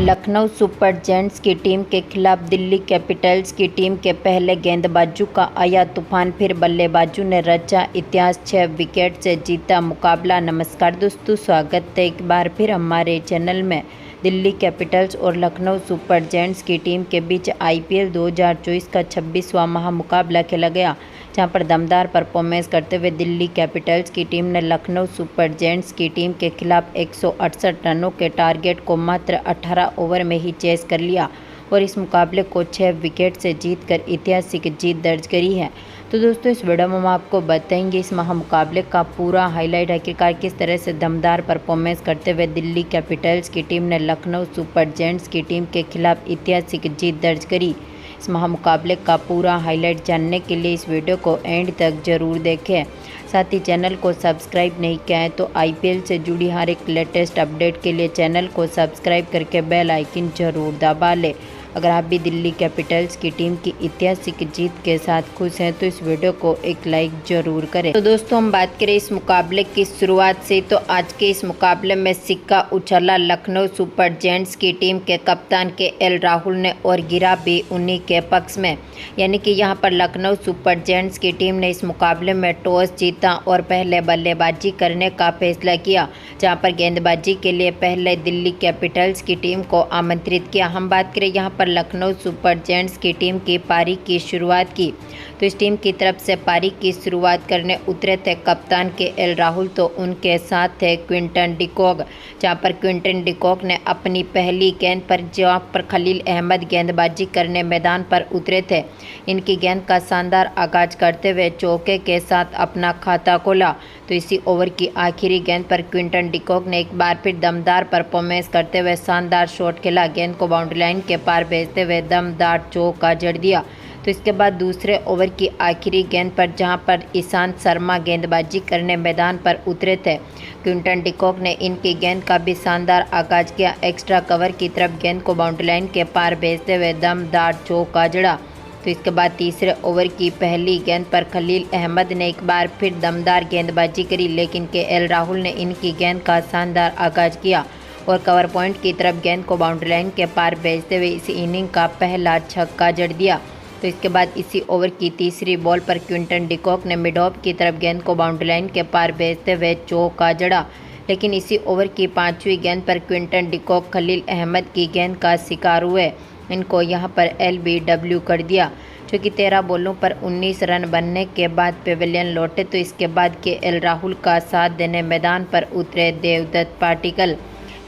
Lucknow super giants की team के खिलाफ दिल्ली कैपिटल्स की टीम के पहले गेंदबाजों का आया तूफान, फिर बल्लेबाजों ने रचा इतिहास, 6 विकेट से जीता मुकाबला। नमस्कार दोस्तों, स्वागत है एक बार फिर हमारे चैनल में। दिल्ली कैपिटल्स और लखनऊ सुपर जायंट्स की टीम के बीच आईपीएल 2024 का 26वां महामुकाबला खेला गया, जहां पर दमदार परफॉर्मेंस करते हुए दिल्ली कैपिटल्स की टीम ने लखनऊ सुपर जायंट्स की टीम के खिलाफ 168 रनों के टारगेट को मात्र 18 ओवर में ही चेस कर लिया और इस मुकाबले को 6 विकेट से जीतकर ऐतिहासिक जीत दर्ज करी है। तो दोस्तों, इस वीडियो में हम आपको बताएंगे इस महामुकाबले का पूरा हाईलाइट, आखिरकार किस तरह से दमदार परफॉर्मेंस करते हुए दिल्ली कैपिटल्स की टीम ने लखनऊ सुपर जायंट्स की टीम के खिलाफ ऐतिहासिक जीत दर्ज करी। इस महामुकाबले का पूरा हाईलाइट जानने के लिए इस वीडियो को एंड तक जरूर देखें। साथ ही चैनल को सब्सक्राइब नहीं किया है तो आईपीएल से जुड़ी हर एक लेटेस्ट अपडेट के लिए चैनल को सब्सक्राइब करके बेल आइकन जरूर दबा लें। अगर आप भी दिल्ली कैपिटल्स की टीम की ऐतिहासिक जीत के साथ खुश हैं तो इस वीडियो को एक लाइक जरूर करें। तो दोस्तों, हम बात करें इस मुकाबले की शुरुआत से, तो आज के इस मुकाबले में सिक्का उछला लखनऊ सुपर जायंट्स की टीम के कप्तान के एल राहुल ने और गिरा भी उन्हीं के पक्ष में। यानी कि यहां पर लखनऊ सुपर जायंट्स की टीम ने इस मुकाबले में टॉस जीता और पहले बल्लेबाजी करने का फैसला किया, जहां पर गेंदबाजी के लिए पहले दिल्ली कैपिटल्स की टीम को आमंत्रित किया। हम बात करें यहां पर लखनऊ सुपर जायंट्स की टीम की पारी की शुरुआत की, तो इस टीम की तरफ से पारी की शुरुआत करने उतरे थे कप्तान के एल राहुल, तो उनके साथ थे क्विंटन डिकॉक, जहां पर क्विंटन डिकॉक ने अपनी पहली गेंद पर जहां पर खलील अहमद गेंदबाजी करने मैदान पर उतरे थे, इनकी गेंद का शानदार आगाज करते हुए चौके के साथ अपना खाता खोला। तो इसी ओवर की आखिरी गेंद पर क्विंटन डिकॉक ने एक बार फिर दमदार परफॉर्मेंस करते हुए शानदार शॉट खेला, गेंद को बाउंड्री लाइन के पार भेजते हुए दमदार चौका जड़ दिया। तो इसके बाद दूसरे ओवर की आखिरी गेंद पर जहां पर ईशांत शर्मा गेंदबाजी करने मैदान पर उतरे थे, क्विंटन डिकॉक ने इनकी गेंद का भी शानदार आगाज किया, एक्स्ट्रा कवर की तरफ गेंद को बाउंड्री लाइन के पार भेजते हुए दमदार चौका जड़ा। तो इसके बाद तीसरे ओवर की पहली गेंद पर खलील अहमद ने एक बार फिर दमदार गेंदबाजी करी, लेकिन के एल राहुल ने इनकी गेंद का शानदार आगाज किया और कवर पॉइंट की तरफ गेंद को बाउंड्री लाइन के पार भेजते हुए इस इनिंग का पहला छक्का जड़ दिया। तो इसके बाद इसी ओवर की तीसरी बॉल पर क्विंटन डिकॉक ने मिड ऑफ की तरफ गेंद को बाउंड्री लाइन के पार भेजते हुए चौका जड़ा, लेकिन इसी ओवर की पांचवीं गेंद पर क्विंटन डिकॉक खलील अहमद की गेंद का शिकार हुए, इनको यहां पर एलबीडब्ल्यू कर दिया, जो कि 13 बॉलों पर 19 रन बनने के बाद पेविलियन लौटे। तो इसके बाद के एल राहुल का साथ देने मैदान पर उतरे देवदत्त पाटिकल,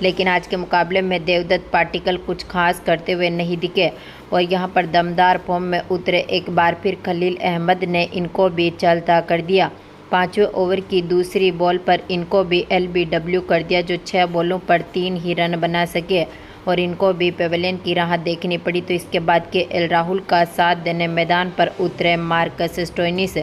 लेकिन आज के मुकाबले में देवदत्त पाटिकल कुछ खास करते हुए नहीं दिखे और यहां पर दमदार फॉर्म में उतरे एक बार फिर खलील अहमद ने इनको भी चलता कर दिया। 5वें ओवर की दूसरी बॉल पर इनको भी एलबीडब्ल्यू कर दिया, जो 6 बॉलों पर 3 ही रन बना सके और इनको भी पेविलियन की राह देखनी पड़ी। तो इसके बाद के एल राहुल का साथ देने मैदान पर उतरे मार्कस स्टोइनिस,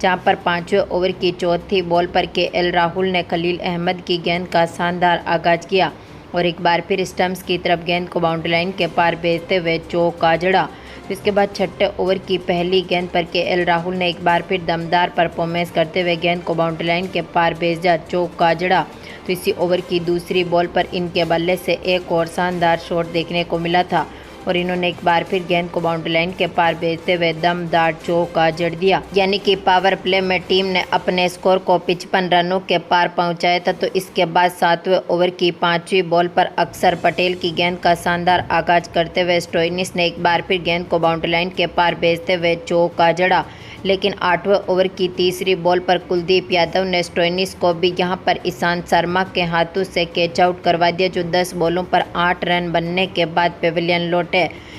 जहां पर 5वें ओवर की चौथी बॉल पर के एल राहुल ने खलील अहमद की गेंद का शानदार आगाज किया और एक बार फिर स्टंप्स की तरफ गेंद को बाउंड्री लाइन के पार भेजते हुए चौका जड़ा। इसके बाद 6ठे ओवर की पहली गेंद पर के एल राहुल ने एक बार फिर दमदार परफॉर्मेंस करते हुए गेंद को बाउंड्री लाइन के पार भेजा, चौका जड़ा। तो इसी ओवर की दूसरी बॉल पर इनके बल्ले से एक और शानदार शॉट देखने को मिला था और इन्होंने एक बार फिर गेंद को बाउंड्री लाइन के पार भेजते हुए दमदार चौका जड़ दिया। यानी कि पावर प्ले में टीम ने अपने स्कोर को 55 रनों के पार पहुंचाया था। तो इसके बाद 7वें ओवर की 5वीं बॉल पर अक्षर पटेल की गेंद का शानदार आगाज करते हुए स्टोइनिस ने एक बार फिर गेंद को बाउंड्री लाइन के पार भेजते हुए चौका जड़ा, लेकिन 8वें ओवर की तीसरी बॉल पर कुलदीप यादव ने स्टोइनिस को भी यहां पर ईशांत शर्मा के हाथों से कैच आउट करवा दिया, जो 10 बॉलों पर 8 रन बनने के बाद पेविलियन लौटे।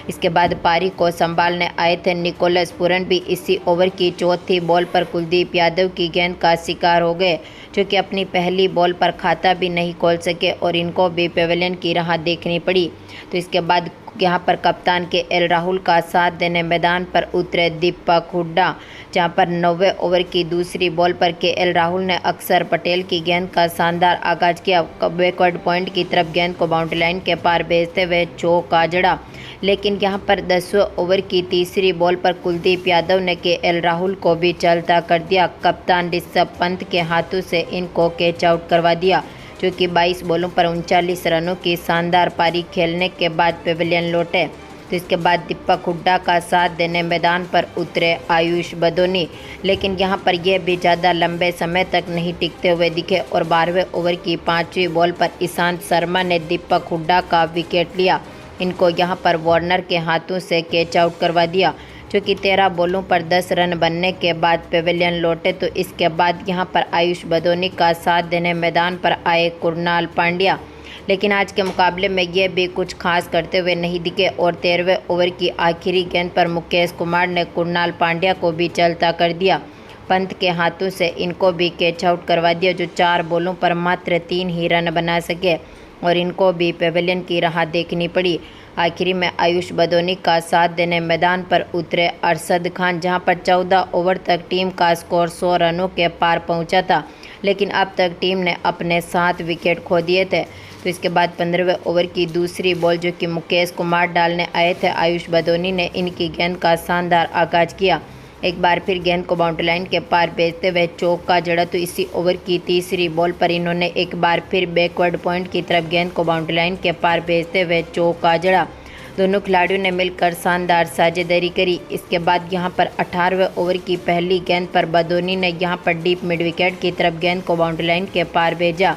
इसके बाद पारी को संभालने आए थे निकोलस पूरन भी इसी ओवर की चौथी बॉल पर कुलदीप यादव की गेंद का शिकार हो गए, जो कि अपनी पहली बॉल पर खाता भी नहीं खोल सके और इनको भी पेविलियन की राह देखनी पड़ी। तो इसके बाद यहां पर कप्तान के एल राहुल का साथ देने मैदान पर उतरे दीपक हुड्डा, जहां पर 9वें ओवर की दूसरी बॉल पर के एल राहुल ने अक्षर पटेल की गेंद का शानदार आगाज किया, बैकवर्ड पॉइंट की तरफ गेंद को बाउंड्री लाइन के पार भेजते हुए चौका जड़ा, लेकिन यहां पर 10वें ओवर की तीसरी बॉल पर कुलदीप यादव ने के एल राहुल को भी चलता कर दिया, कप्तान ऋषभ पंत के हाथों से इनको कैच आउट करवा दिया, जो कि 22 बॉलों पर 39 रनों की शानदार पारी खेलने के बाद पेविलियन लौटे। तो इसके बाद दीपक हुड्डा का साथ देने मैदान पर उतरे आयुष बदोनी, लेकिन यहां पर यह भी ज़्यादा लंबे समय तक नहीं टिकते हुए दिखे और 12वें ओवर की 5वीं बॉल पर ईशांत शर्मा ने दीपक हुड्डा का विकेट लिया। इनको यहां पर वार्नर के हाथों से कैच आउट करवा दिया, जो कि 13 बॉलों पर 10 रन बनने के बाद पेविलियन लौटे। तो इसके बाद यहां पर आयुष बदोनी का साथ देने मैदान पर आए कुणाल पांड्या, लेकिन आज के मुकाबले में ये भी कुछ खास करते हुए नहीं दिखे और 13वें ओवर की आखिरी गेंद पर मुकेश कुमार ने कुणाल पांड्या को भी चलता कर दिया। पंत के हाथों से इनको भी कैच आउट करवा दिया, जो 4 बॉलों पर मात्र 3 ही रन बना सके और इनको भी पेविलियन की राह देखनी पड़ी। आखिरी में आयुष बदोनी का साथ देने मैदान पर उतरे अरशद खान, जहां पर 14 ओवर तक टीम का स्कोर 100 रनों के पार पहुंचा था, लेकिन अब तक टीम ने अपने 7 विकेट खो दिए थे। तो इसके बाद 15वें ओवर की दूसरी बॉल जो कि मुकेश कुमार डालने आए थे, आयुष बदोनी ने इनकी गेंद का शानदार आगाज किया। एक बार फिर गेंद को बाउंड्री लाइन के पार भेजते हुए चौका जड़ा। तो इसी ओवर की तीसरी बॉल पर इन्होंने एक बार फिर बैकवर्ड पॉइंट की तरफ गेंद को बाउंड्री लाइन के पार भेजते हुए चौका जड़ा। दोनों खिलाड़ियों ने मिलकर शानदार साझेदारी करी। इसके बाद यहां पर 18वें ओवर की पहली गेंद पर बदोनी ने यहां पर डीप मिड विकेट की तरफ गेंद को बाउंड्री लाइन के पार भेजा,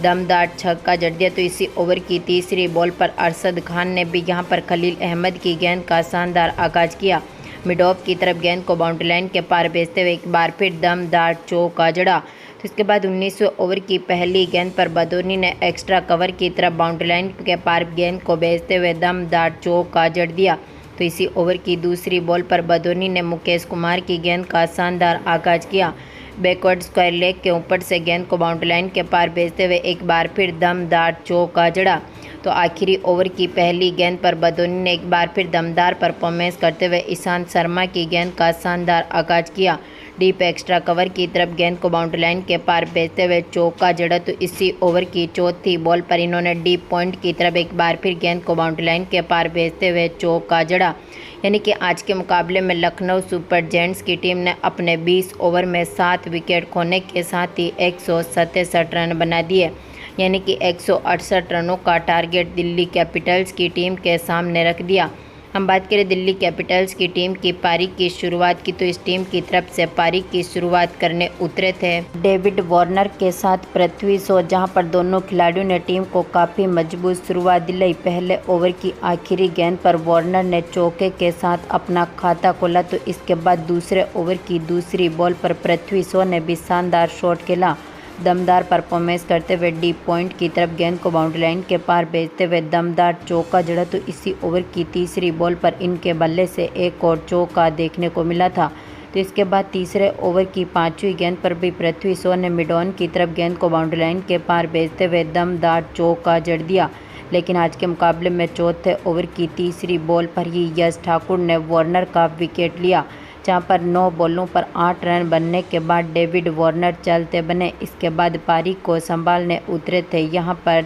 दमदार छक्का जड़ दिया। तो इसी ओवर की तीसरी बॉल पर अरशद खान ने भी यहां पर खलील अहमद की गेंद का शानदार आगाज किया। मिड ऑफ की तरफ गेंद को बाउंड्री लाइन के पार भेजते हुए एक बार फिर दमदार चौका जड़ा। तो इसके बाद 19वें ओवर की पहली गेंद पर बदोनी ने एक्स्ट्रा कवर की तरफ बाउंड्री लाइन के पार गेंद को भेजते हुए दमदार चौका जड़ दिया। तो इसी ओवर की दूसरी बॉल पर बदोनी ने मुकेश कुमार की गेंद का शानदार आगाज किया। बैकवर्ड स्क्वायर लेग के ऊपर से गेंद को बाउंड्री लाइन के पार भेजते हुए एक बार फिर दमदार चौका जड़ा। तो आखिरी ओवर की पहली गेंद पर बदोनी ने एक बार फिर दमदार परफॉर्मेंस करते हुए ईशांत शर्मा की गेंद का शानदार आगाज किया। डीप एक्स्ट्रा कवर की तरफ गेंद को बाउंड्री लाइन के पार भेजते हुए चौका जड़ा। तो इसी ओवर की चौथी बॉल पर इन्होंने डीप पॉइंट की तरफ एक बार फिर गेंद को बाउंड्री लाइन के पार भेजते हुए चौका जड़ा। यानी कि आज के मुकाबले में लखनऊ सुपर जायंट्स की टीम ने अपने 20 ओवर में 7 विकेट खोने के साथ ही 167 रन बना दिए। यानी कि 168 रनों का टारगेट दिल्ली कैपिटल्स की टीम के सामने रख दिया। हम बात करें दिल्ली कैपिटल्स की टीम की पारी की शुरुआत की, तो इस टीम की तरफ से पारी की शुरुआत करने उतरे थे डेविड वार्नर के साथ पृथ्वी शॉ, जहां पर दोनों खिलाड़ियों ने टीम को काफ़ी मजबूत शुरुआत दिलाई। पहले ओवर की आखिरी गेंद पर वार्नर ने चौके के साथ अपना खाता खोला। तो इसके बाद दूसरे ओवर की दूसरी बॉल पर पृथ्वी शॉ ने भी शानदार शॉट खेला। दमदार परफॉर्मेंस करते हुए डीप पॉइंट की तरफ गेंद को बाउंड्री लाइन के पार भेजते हुए दमदार चौका जड़ा। तो इसी ओवर की तीसरी बॉल पर इनके बल्ले से एक और चौका देखने को मिला था। तो इसके बाद तीसरे ओवर की 5वीं गेंद पर भी पृथ्वी शॉ ने मिड ऑन की तरफ गेंद को बाउंड्री लाइन के पार भेजते हुए दमदार चौका जड़ दिया। लेकिन आज के मुकाबले में चौथे ओवर की तीसरी बॉल पर ही यश ठाकुर ने वार्नर का विकेट लिया, जहां पर 9 बॉलों पर 8 रन बनने के बाद डेविड वार्नर चलते बने। इसके बाद पारी को संभालने उतरे थे यहां पर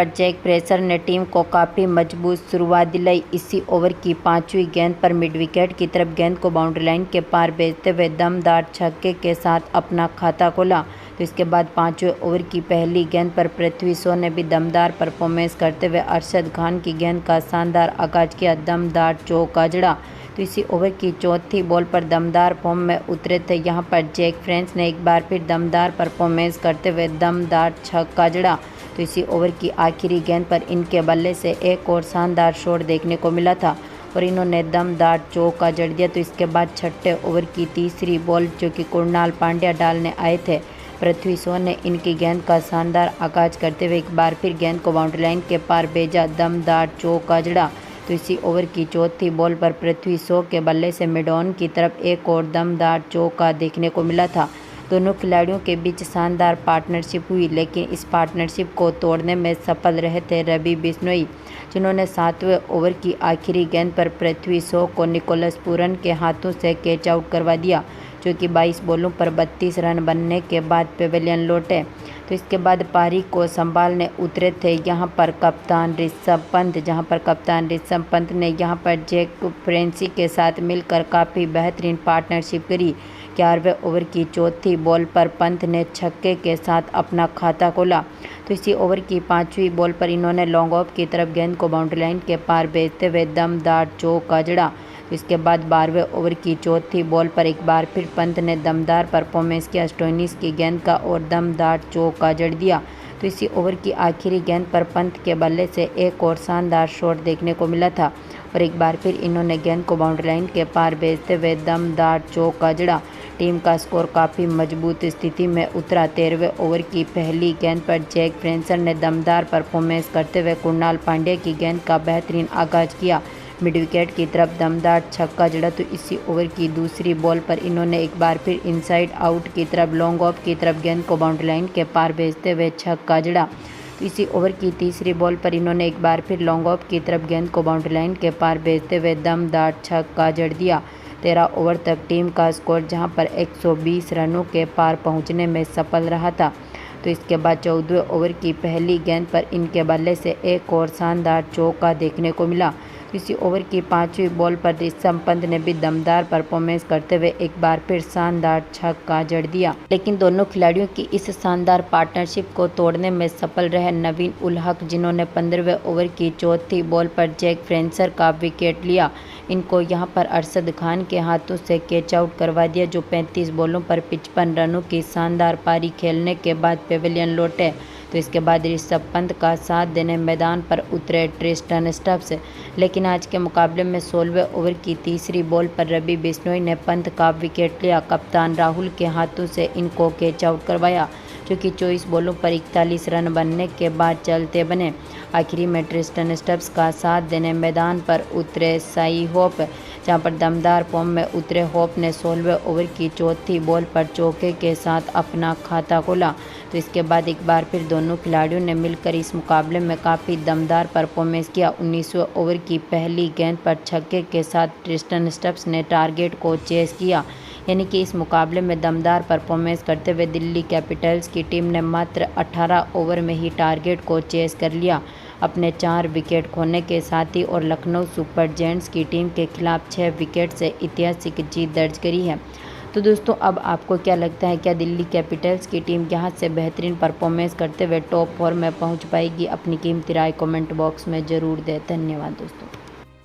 जैक फ्रेशर ने टीम को काफ़ी मजबूत शुरुआत दिलाई। इसी ओवर की 5वीं गेंद पर मिड विकेट की तरफ गेंद को बाउंड्री लाइन के पार भेजते हुए दमदार छक्के के साथ अपना खाता खोला। तो इसके बाद 5वें ओवर की पहली गेंद पर पृथ्वी शॉ ने भी दमदार परफॉर्मेंस करते हुए अरशद खान की गेंद का शानदार आगाज किया, दमदार चौका जड़ा। तो इसी ओवर की चौथी बॉल पर दमदार फॉर्म में उतरे थे यहां पर जैक फ्रेंच ने एक बार फिर दमदार परफॉर्मेंस करते हुए दमदार छक्का जड़ा। तो इसी ओवर की आखिरी गेंद पर इनके बल्ले से एक और शानदार शॉट देखने को मिला था और इन्होंने दमदार चौका जड़ दिया। तो इसके बाद छठे ओवर की तीसरी बॉल जो कि कुणाल पांड्या डालने आए थे, पृथ्वी शॉ ने इनकी गेंद का शानदार आगाज करते हुए एक बार फिर गेंद को बाउंड्री लाइन के पार भेजा, दमदार चौका जड़ा। तो इसी ओवर की चौथी बॉल पर पृथ्वी शॉ के बल्ले से मिड ऑन की तरफ एक और दमदार चौका देखने को मिला था। दोनों खिलाड़ियों के बीच शानदार पार्टनरशिप हुई, लेकिन इस पार्टनरशिप को तोड़ने में सफल रहे थे रवि बिश्नोई, जिन्होंने 7वें ओवर की आखिरी गेंद पर पृथ्वी शॉ को निकोलस पूरन के हाथों से कैच आउट करवा दिया, जो कि 22 बॉलों पर 32 रन बनने के बाद पेविलियन लौटे। तो इसके बाद पारी को संभालने उतरे थे यहां पर कप्तान ऋषभ पंत, जहां पर कप्तान ऋषभ पंत ने यहां पर जैक फ्रेंची के साथ मिलकर काफ़ी बेहतरीन पार्टनरशिप करी, 11वें ओवर की चौथी बॉल पर पंत ने छक्के के साथ अपना खाता खोला। तो इसी ओवर की 5वीं बॉल पर इन्होंने लॉन्ग ऑफ की तरफ गेंद को बाउंड्री लाइन के पार भेजते हुए दमदार चौका जड़ा। तो इसके बाद 12वें ओवर की चौथी बॉल पर एक बार फिर पंत ने दमदार परफॉर्मेंस किया। स्टोइनिस की गेंद का और दमदार चौका जड़ दिया। तो इसी ओवर की आखिरी गेंद पर पंत के बल्ले से एक और शानदार शॉट देखने को मिला था और एक बार फिर इन्होंने गेंद को बाउंड्री लाइन के पार भेजते हुए दमदार चौका जड़ा। टीम का स्कोर काफ़ी मजबूत स्थिति में उतरा। 13वें ओवर की पहली गेंद पर जैक फ्रेंसर ने दमदार परफॉर्मेंस करते हुए कुणाल पांड्या की गेंद का बेहतरीन आगाज किया। मिड विकेट की तरफ दमदार छक्का जड़ा। तो इसी ओवर की दूसरी बॉल पर इन्होंने एक बार फिर इनसाइड आउट की तरफ लॉन्ग ऑफ की तरफ गेंद को बाउंड्री लाइन के पार भेजते हुए छक्का जड़ा। तो इसी ओवर की तीसरी बॉल पर इन्होंने एक बार फिर लॉन्ग ऑफ की तरफ गेंद को बाउंड्री लाइन के पार भेजते हुए दमदार छक्का जड़ दिया। 13 ओवर तक टीम का स्कोर जहां पर 120 रनों के पार पहुंचने में सफल रहा था। तो इसके बाद 14वें ओवर की पहली गेंद पर इनके बल्ले से एक और शानदार चौका देखने को मिला। इसी ओवर की 5वीं बॉल पर ऋषभ पंत ने भी दमदार परफॉर्मेंस करते हुए एक बार फिर शानदार छक्का जड़ दिया। लेकिन दोनों खिलाड़ियों की इस शानदार पार्टनरशिप को तोड़ने में सफल रहे नवीन उल हक, जिन्होंने 15वें ओवर की चौथी बॉल पर जैक फ्रेंसर का विकेट लिया। इनको यहां पर अरशद खान के हाथों से कैच आउट करवा दिया, जो 35 बॉलों पर 55 रनों की शानदार पारी खेलने के बाद पेविलियन लौटे। तो इसके बाद ऋषभ पंत का साथ देने मैदान पर उतरे ट्रिस्टन स्टब्स, लेकिन आज के मुकाबले में 16वें ओवर की तीसरी बॉल पर रवि बिश्नोई ने पंत का विकेट लिया। कप्तान राहुल के हाथों से इनको कैच आउट करवाया, जो कि 24 बॉलों पर 41 रन बनने के बाद चलते बने। आखिरी में ट्रिस्टन स्टब्स का साथ देने मैदान पर उतरे साई होप, जहां पर दमदार फॉर्म में उतरे होप ने 16वें ओवर की चौथी बॉल पर चौके के साथ अपना खाता खोला। तो इसके बाद एक बार फिर दोनों खिलाड़ियों ने मिलकर इस मुकाबले में काफ़ी दमदार परफॉर्मेंस किया। 19वें ओवर की पहली गेंद पर छक्के के साथ ट्रिस्टन स्टब्स ने टारगेट को चेस किया। यानी कि इस मुकाबले में दमदार परफॉर्मेंस करते हुए दिल्ली कैपिटल्स की टीम ने मात्र 18 ओवर में ही टारगेट को चेस कर लिया, अपने 4 विकेट खोने के साथ ही, और लखनऊ सुपर जायंट्स की टीम के खिलाफ 6 विकेट से ऐतिहासिक जीत दर्ज करी है। तो दोस्तों, अब आपको क्या लगता है, क्या दिल्ली कैपिटल्स की टीम यहाँ से बेहतरीन परफॉर्मेंस करते हुए टॉप 4 में पहुँच पाएगी? अपनी कीमती राय कमेंट बॉक्स में ज़रूर दें। धन्यवाद दोस्तों।